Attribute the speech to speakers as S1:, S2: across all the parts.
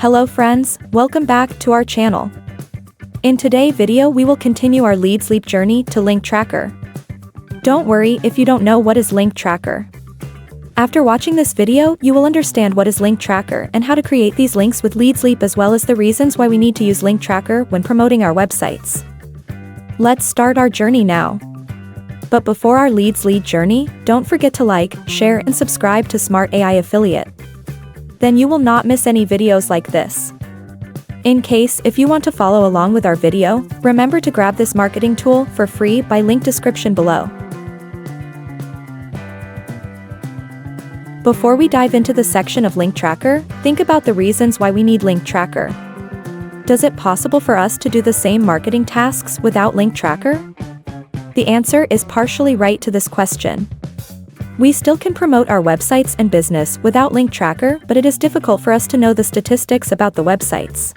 S1: Hello friends, welcome back to our channel. In today's video we will continue our lead sleep journey to Link Tracker. Don't worry if you don't know what is Link Tracker. After watching this video, you will understand what is Link Tracker and how to create these links with Lead Sleep, as well as the reasons why we need to use Link Tracker when promoting our websites. Let's start our journey now. But before our lead journey, don't forget to like, share and subscribe to Smart AI Affiliate. Then you will not miss any videos like this. In case if you want to follow along with our video, remember to grab this marketing tool for free by link description below. Before we dive into the section of Link Tracker, think about the reasons why we need Link Tracker. Does it possible for us to do the same marketing tasks without Link Tracker? The answer is partially right to this question. We still can promote our websites and business without Link Tracker, but it is difficult for us to know the statistics about the websites.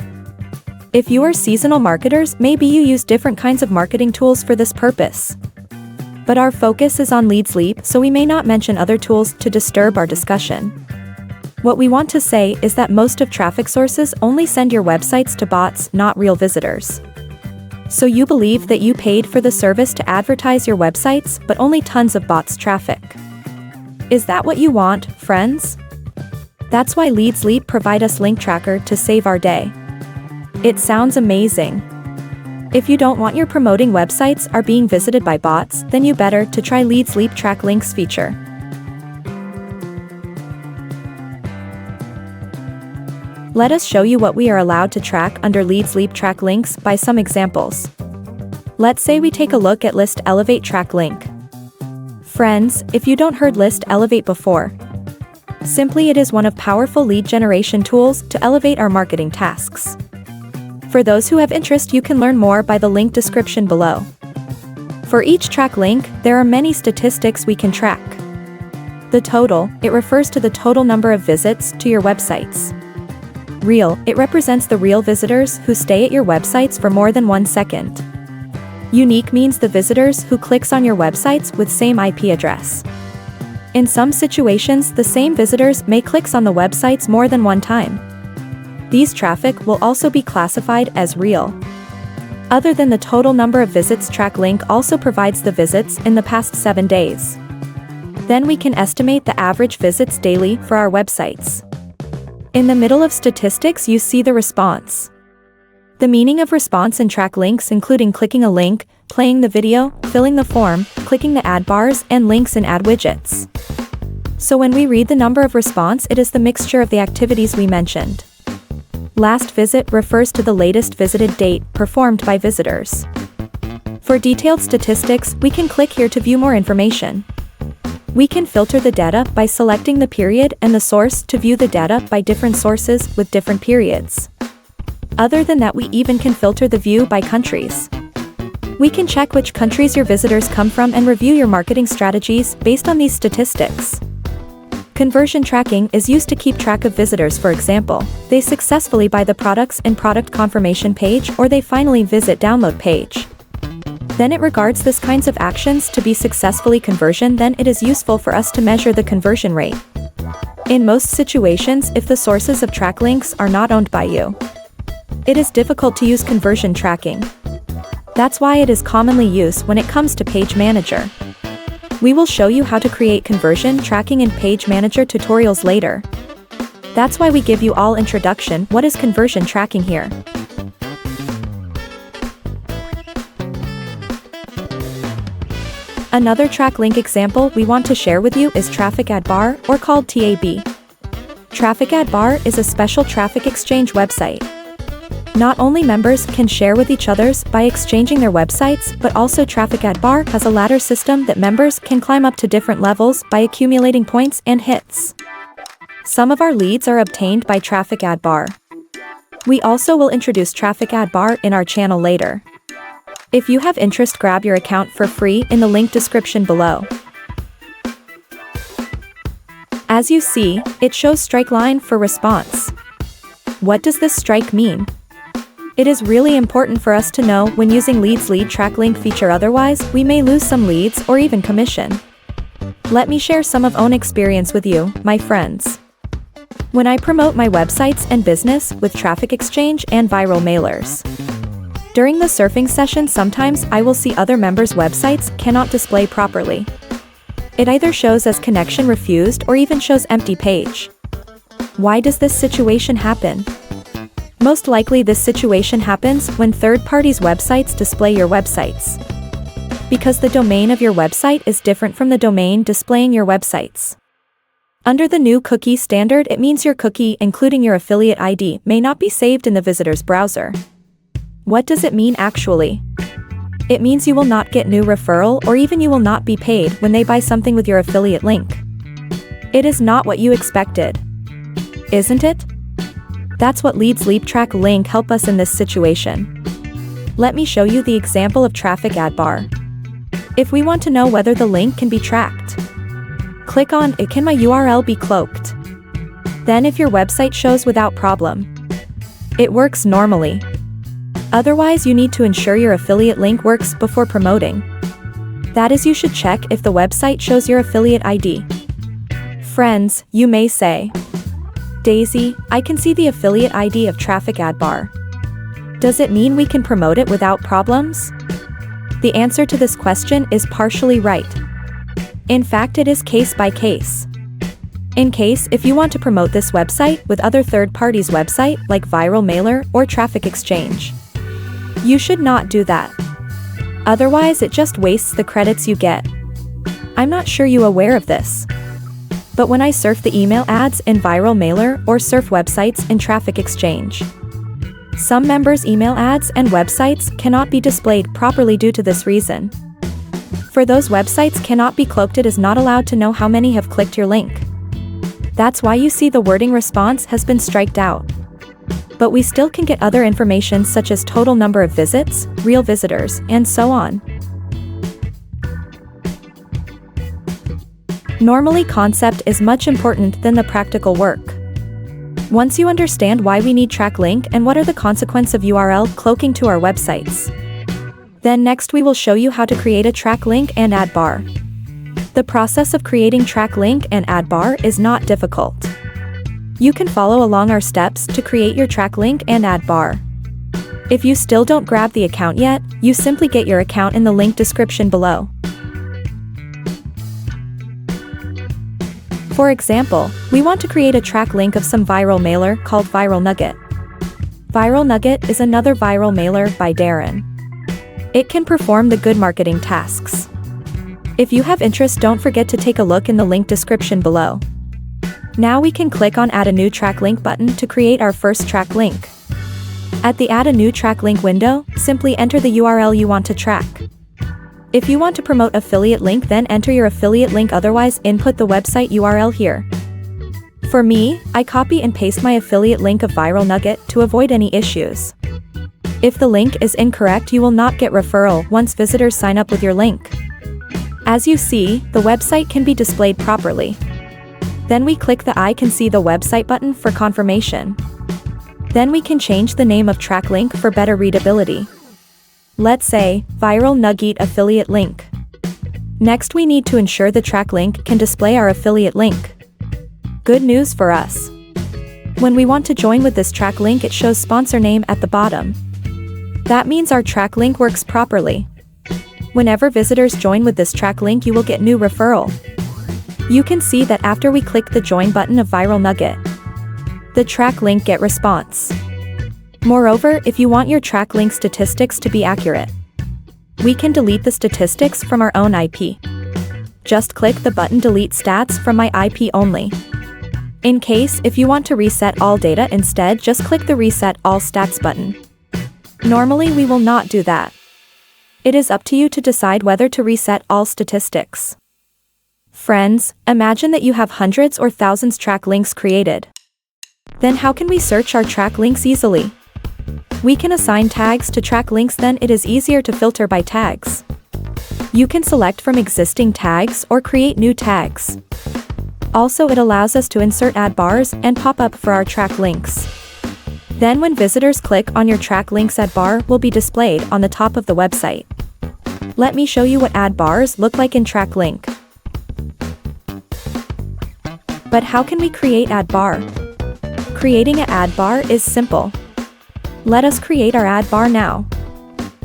S1: If you are seasonal marketers, maybe you use different kinds of marketing tools for this purpose. But our focus is on Lead Sleep, so we may not mention other tools to disturb our discussion. What we want to say is that most of traffic sources only send your websites to bots, not real visitors. So you believe that you paid for the service to advertise your websites, but only tons of bots traffic. Is that what you want, friends? That's why Lead Sleep provide us Link Tracker to save our day. It sounds amazing. If you don't want your promoting websites are being visited by bots, then you better to try Lead Sleep Track Links feature. Let us show you what we are allowed to track under Lead Sleep Track Links by some examples. Let's say we take a look at List Elevate Track Link. Friends, if you don't heard List Elevate before, simply it is one of powerful lead generation tools to elevate our marketing tasks. For those who have interest, you can learn more by the link description below. For each track link, there are many statistics we can track. The total, it refers to the total number of visits to your websites. Real, it represents the real visitors who stay at your websites for more than 1 second. Unique means the visitors who clicks on your websites with same IP address. In some situations, the same visitors may clicks on the websites more than one time. These traffic will also be classified as real. Other than the total number of visits, track link also provides the visits in the past 7 days. Then we can estimate the average visits daily for our websites. In the middle of statistics you see the response. The meaning of response in track links including clicking a link, playing the video, filling the form, clicking the ad bars and links in ad widgets. So when we read the number of response, it is the mixture of the activities we mentioned. Last visit refers to the latest visited date performed by visitors. For detailed statistics, we can click here to view more information. We can filter the data by selecting the period and the source to view the data by different sources with different periods. Other than that, we even can filter the view by countries. We can check which countries your visitors come from and review your marketing strategies based on these statistics. Conversion tracking is used to keep track of visitors. For example, they successfully buy the products in product confirmation page, or they finally visit download page. Then it regards this kinds of actions to be successfully conversion. Then it is useful for us to measure the conversion rate. In most situations, if the sources of track links are not owned by you, it is difficult to use conversion tracking. That's why it is commonly used when it comes to Page Manager. We will show you how to create conversion tracking in Page Manager tutorials later. That's why we give you all introduction what is conversion tracking here. Another track link example we want to share with you is Traffic Ad Bar, or called TAB. Traffic Ad Bar is a special traffic exchange website. Not only members can share with each others by exchanging their websites, but also Traffic Ad Bar has a ladder system that members can climb up to different levels by accumulating points and hits. Some of our leads are obtained by Traffic Ad Bar. We also will introduce Traffic Ad Bar in our channel later. If you have interest, grab your account for free in the link description below. As you see, it shows strike line for response. What does this strike mean? It is really important for us to know when using Lead Track Link feature, otherwise we may lose some leads or even commission. Let me share some of own experience with you, my friends. when I promote my websites and business with Traffic Exchange and viral mailers. During the surfing session, sometimes I will see other members' websites cannot display properly. It either shows as connection refused or even shows empty page. Why does this situation happen? Most likely this situation happens when third parties' websites display your websites. Because the domain of your website is different from the domain displaying your websites. Under the new cookie standard, it means your cookie, including your affiliate ID, may not be saved in the visitor's browser. What does it mean actually? It means you will not get new referral, or even you will not be paid when they buy something with your affiliate link. It is not what you expected. Isn't it? That's what Leads Leap Track link help us in this situation. Let me show you the example of traffic ad bar. If we want to know whether the link can be tracked, click on it. Can my URL be cloaked? Then if your website shows without problem, it works normally. Otherwise, you need to ensure your affiliate link works before promoting. That is, you should check if the website shows your affiliate ID. Friends, you may say, Daisy, I can see the affiliate ID of traffic ad bar. Does it mean we can promote it without problems? The answer to this question is partially right. In fact, it is case by case. In case if you want to promote this website with other third parties' website like Viral Mailer or Traffic Exchange, you should not do that. Otherwise, it just wastes the credits you get. I'm not sure you aware of this, but when I surf the email ads in Viral Mailer or surf websites in Traffic Exchange, some members' email ads and websites cannot be displayed properly due to this reason. For those websites cannot be cloaked, it is not allowed to know how many have clicked your link. That's why you see the wording response has been striked out. But we still can get other information such as total number of visits, real visitors, and so on. Normally, concept is much important than the practical work. Once you understand why we need track link and what are the consequences of URL cloaking to our websites, then next we will show you how to create a track link and ad bar. The process of creating track link and ad bar is not difficult. You can follow along our steps to create your track link and ad bar. If you still don't grab the account yet, you simply get your account in the link description below. For example, we want to create a track link of some viral mailer called Viral Nugget. Viral Nugget is another viral mailer by Darren. It can perform the good marketing tasks. If you have interest, don't forget to take a look in the link description below. Now we can click on Add a New Track Link button to create our first track link. At the Add a New Track Link window, simply enter the URL you want to track. If you want to promote affiliate link, then enter your affiliate link, otherwise input the website URL here. For me, I copy and paste my affiliate link of Viral Nugget to avoid any issues. If the link is incorrect, you will not get referral once visitors sign up with your link. As you see, the website can be displayed properly. Then we click the I can see the website button for confirmation. Then we can change the name of track link for better readability. Let's say, Viral Nugget affiliate link. Next we need to ensure the track link can display our affiliate link. Good news for us. When we want to join with this track link, it shows sponsor name at the bottom. That means our track link works properly. Whenever visitors join with this track link, you will get new referral. You can see that after we click the join button of Viral Nugget, the track link get response. Moreover, if you want your track link statistics to be accurate, we can delete the statistics from our own IP. Just click the button Delete Stats from my IP only. In case if you want to reset all data instead, just click the Reset All Stats button. Normally we will not do that. It is up to you to decide whether to reset all statistics. Friends, imagine that you have hundreds or thousands track links created. Then how can we search our track links easily? We can assign tags to track links, then it is easier to filter by tags. You can select from existing tags or create new tags. Also, it allows us to insert ad bars and pop-up for our track links. Then when visitors click on your track links, ad bar will be displayed on the top of the website. Let me show you what ad bars look like in track link. But how can we create ad bar? Creating an ad bar is simple. Let us create our ad bar now.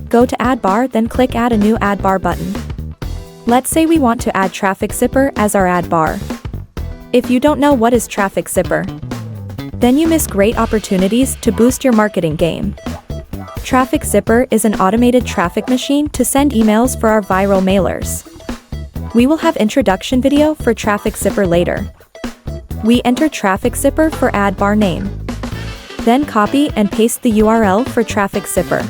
S1: Go to Ad Bar, then click Add a new ad bar button. Let's say we want to add Traffic Zipper as our ad bar. If you don't know what is Traffic Zipper, then you miss great opportunities to boost your marketing game. Traffic Zipper is an automated traffic machine to send emails for our viral mailers. We will have introduction video for Traffic Zipper later. We enter Traffic Zipper for ad bar name. Then copy and paste the URL for Traffic Zipper.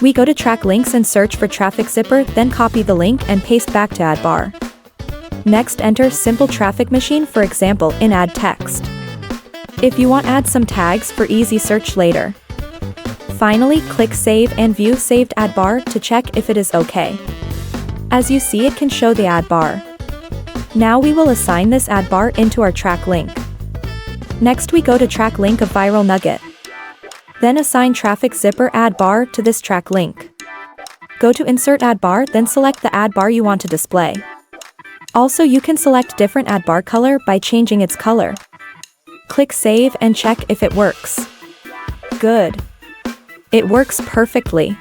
S1: We go to Track Links and search for Traffic Zipper, then copy the link and paste back to ad bar. Next, enter Simple Traffic Machine, for example, in ad text. If you want, add some tags for easy search later. Finally, click Save and view saved ad bar to check if it is okay. As you see, it can show the ad bar. Now we will assign this ad bar into our track link. Next, we go to Track Link of Viral Nugget. Then assign Traffic Zipper ad bar to this track link. Go to Insert Ad Bar, then select the ad bar you want to display. Also, you can select different ad bar color by changing its color. Click Save and check if it works. Good. It works perfectly.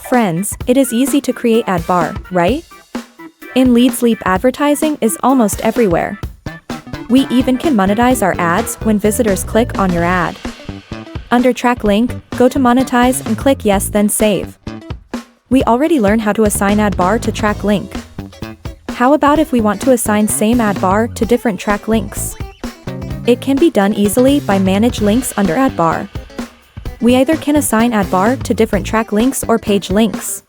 S1: Friends, it is easy to create ad bar, right? In Leads Leap, advertising is almost everywhere. We even can monetize our ads when visitors click on your ad. Under Track Link, go to Monetize and click Yes, then Save. We already learned how to assign ad bar to track link. How about if we want to assign same ad bar to different track links? It can be done easily by Manage Links under ad bar. We either can assign ad bar to different track links or page links.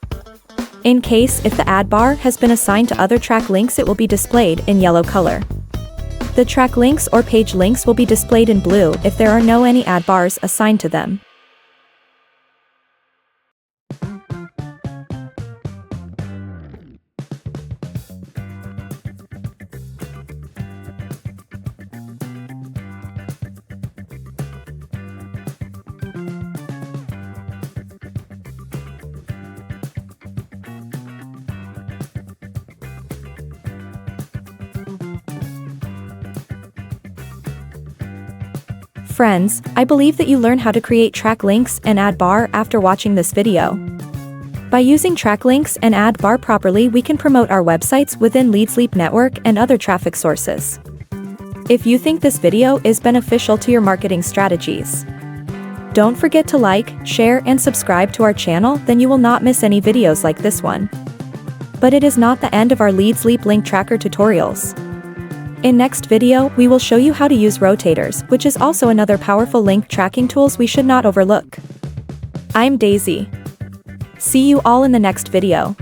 S1: In case if the ad bar has been assigned to other track links, it will be displayed in yellow color. The track links or page links will be displayed in blue if there are no any ad bars assigned to them. Friends, I believe that you learned how to create track links and ad bar after watching this video. By using track links and ad bar properly, we can promote our websites within Leads Leap network and other traffic sources. If you think this video is beneficial to your marketing strategies, don't forget to like, share, and subscribe to our channel, then you will not miss any videos like this one. But it is not the end of our Leads Leap link tracker tutorials. In next video, we will show you how to use rotators, which is also another powerful link tracking tools we should not overlook. I'm Daisy. See you all in the next video.